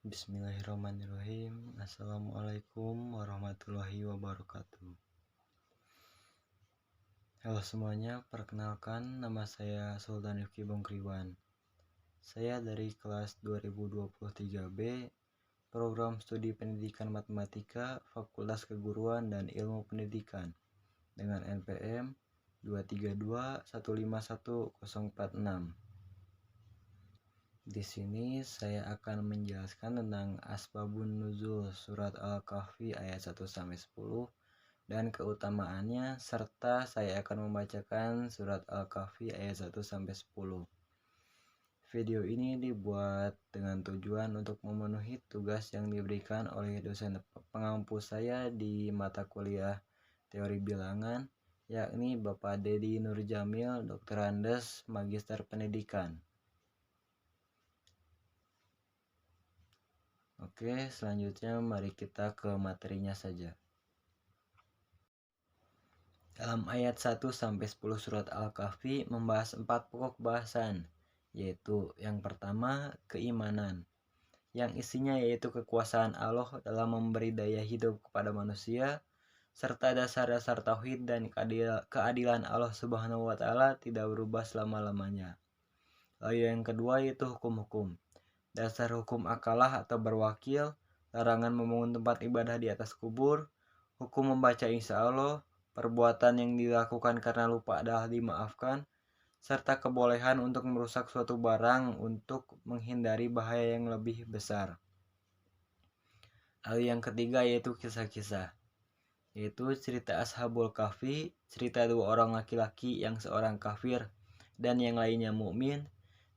Bismillahirrahmanirrahim. Assalamualaikum warahmatullahi wabarakatuh. Halo semuanya, perkenalkan nama saya Sultan Rifki Bongkriwan. Saya dari kelas 2023B, program studi pendidikan matematika, Fakultas Keguruan dan Ilmu Pendidikan dengan NPM 232151046. Di sini saya akan menjelaskan tentang asbabun nuzul surat Al-Kahfi ayat 1-10 dan keutamaannya, serta saya akan membacakan surat Al-Kahfi ayat 1-10. Video ini dibuat dengan tujuan untuk memenuhi tugas yang diberikan oleh dosen pengampu saya di mata kuliah teori bilangan, yakni Bapak Dedi Nurjamil, Dr. Andes, Magister Pendidikan. Oke, selanjutnya mari kita ke materinya saja. Dalam ayat 1-10 surat Al-Kahfi membahas 4 pokok bahasan, yaitu yang pertama, keimanan, yang isinya yaitu kekuasaan Allah dalam memberi daya hidup kepada manusia, serta dasar-dasar tauhid dan keadilan Allah Subhanahu wa Ta'ala tidak berubah selama-lamanya. Lalu yang kedua yaitu hukum-hukum. Dasar hukum akalah atau berwakil, larangan membangun tempat ibadah di atas kubur, hukum membaca insya Allah, perbuatan yang dilakukan karena lupa adalah dimaafkan, serta kebolehan untuk merusak suatu barang untuk menghindari bahaya yang lebih besar. Lalu yang ketiga yaitu kisah-kisah, yaitu cerita Ashabul Kahfi, cerita 2 orang laki-laki yang seorang kafir dan yang lainnya mukmin,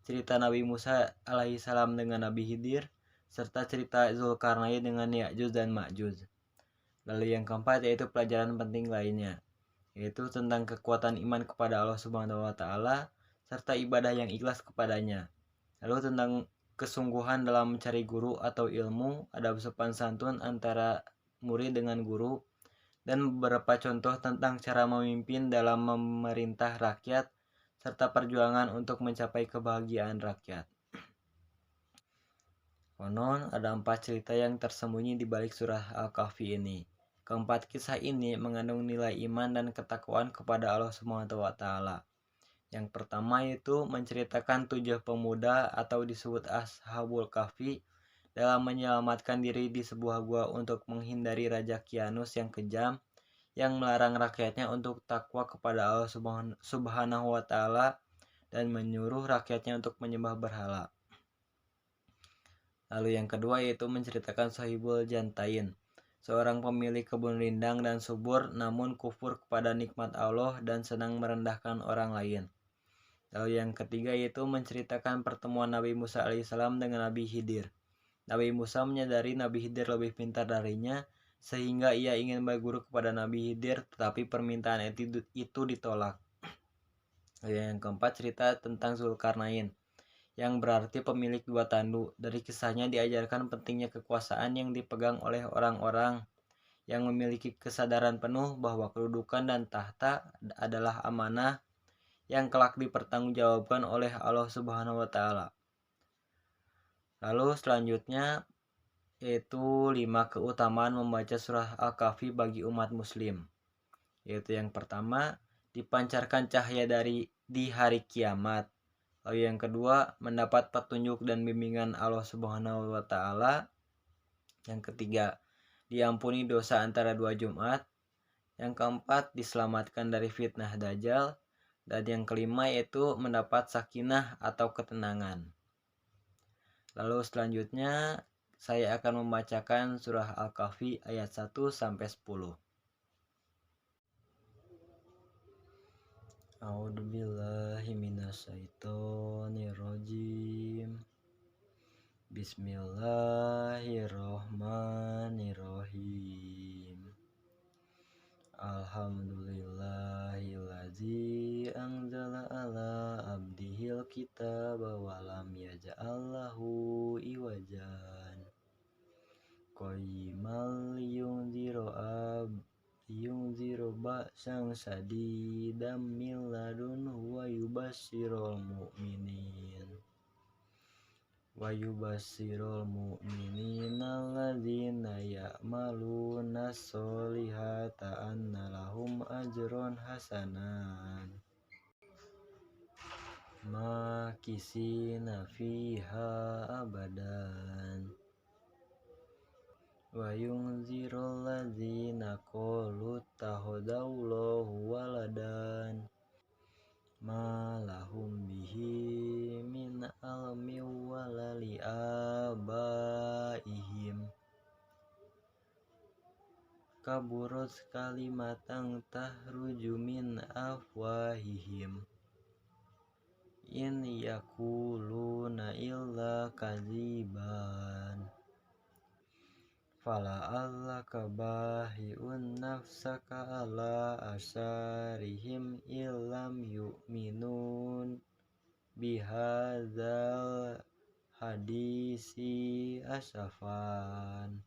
cerita Nabi Musa alaihissalam dengan Nabi Khidir, serta cerita Zulkarnain dengan Ya'juj dan Ma'juj. Lalu yang keempat yaitu pelajaran penting lainnya, yaitu tentang kekuatan iman kepada Allah Subhanahu wa Ta'ala, serta ibadah yang ikhlas kepadanya. Lalu tentang kesungguhan dalam mencari guru atau ilmu, adab sopan santun antara murid dengan guru, dan beberapa contoh tentang cara memimpin dalam memerintah rakyat, serta perjuangan untuk mencapai kebahagiaan rakyat. Konon ada 4 cerita yang tersembunyi di balik surah Al-Kahfi ini. Keempat kisah ini mengandung nilai iman dan ketakwaan kepada Allah Subhanahu wa Ta'ala. Yang pertama yaitu menceritakan 7 pemuda atau disebut Ashabul Kahfi dalam menyelamatkan diri di sebuah gua untuk menghindari Raja Kianus yang kejam, yang melarang rakyatnya untuk takwa kepada Allah Subhanahu wa Ta'ala dan menyuruh rakyatnya untuk menyembah berhala. Lalu yang kedua yaitu menceritakan Sahibul Jantain, seorang pemilik kebun rindang dan subur namun kufur kepada nikmat Allah dan senang merendahkan orang lain. Lalu yang ketiga yaitu menceritakan pertemuan Nabi Musa alaihissalam dengan Nabi Khidir. Nabi Musa menyadari Nabi Khidir lebih pintar darinya, sehingga ia ingin berguru kepada Nabi Khidir, tetapi permintaan itu ditolak. Yang keempat cerita tentang Zulkarnain, yang berarti pemilik 2 tandu. Dari kisahnya diajarkan pentingnya kekuasaan yang dipegang oleh orang-orang yang memiliki kesadaran penuh bahwa kedudukan dan tahta adalah amanah yang kelak dipertanggungjawabkan oleh Allah Subhanahu wa Ta'ala. Lalu selanjutnya yaitu 5 keutamaan membaca surah Al-Kahfi bagi umat muslim. Yaitu yang pertama, dipancarkan cahaya di hari kiamat. Lalu yang kedua, mendapat petunjuk dan bimbingan Allah Subhanahu wa Ta'ala. Yang ketiga, diampuni dosa antara 2 Jumat. Yang keempat, diselamatkan dari fitnah Dajjal. Dan yang kelima yaitu mendapat sakinah atau ketenangan. Lalu selanjutnya saya akan membacakan surah Al-Kahfi ayat 1-10. A'udzubillahi minasyaitonirrajim. Bismillahirrahmanirrahim. Alhamdulillahillazi anzala ala abdihil kitaba wa lam yaj'al lahu iwajan qayyimal liyunziru ba'san shadidan min ladunhu wa yubashshirul mu'minin. wa yubasyirul mu'minina alladzina ya'maluna sholihata anna lahum ajron hasanan makisina fiha abadan wa yunzirul ladzina qalu takhadallahu waladan ma lahum bihi min almi walali abaihim kaburut kalimatan tahruju min afwahihim in yakuluna illa kadziban fala'allaka bahi'un nafsaka ala asarihim illam yu'minun bihadzal hadisi asafan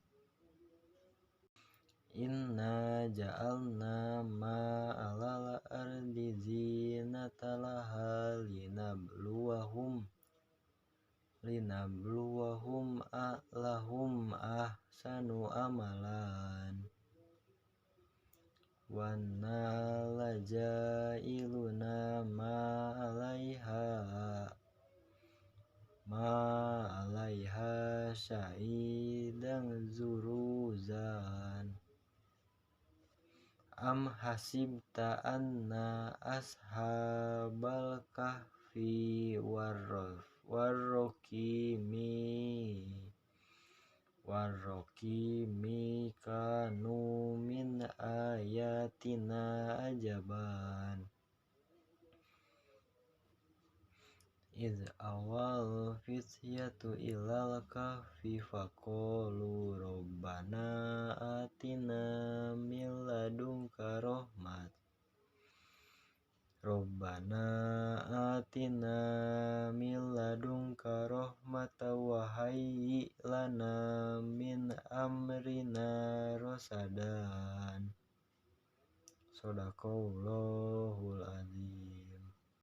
inna ja'alna ma'alal ardi zinatalaha linabluwahum a'lahum ahsanu amalan wanna lajailuna ma'alaiha syahidan zuruzan am hasibta anna ashabal kahfi warraqimi kanu min ayatina ajaban iz awal fityatu ilal kahfi faqalu rabbana atina min ladunka rahmat wa hayyi lana min amrina rasadan. Shadaqallahul azim.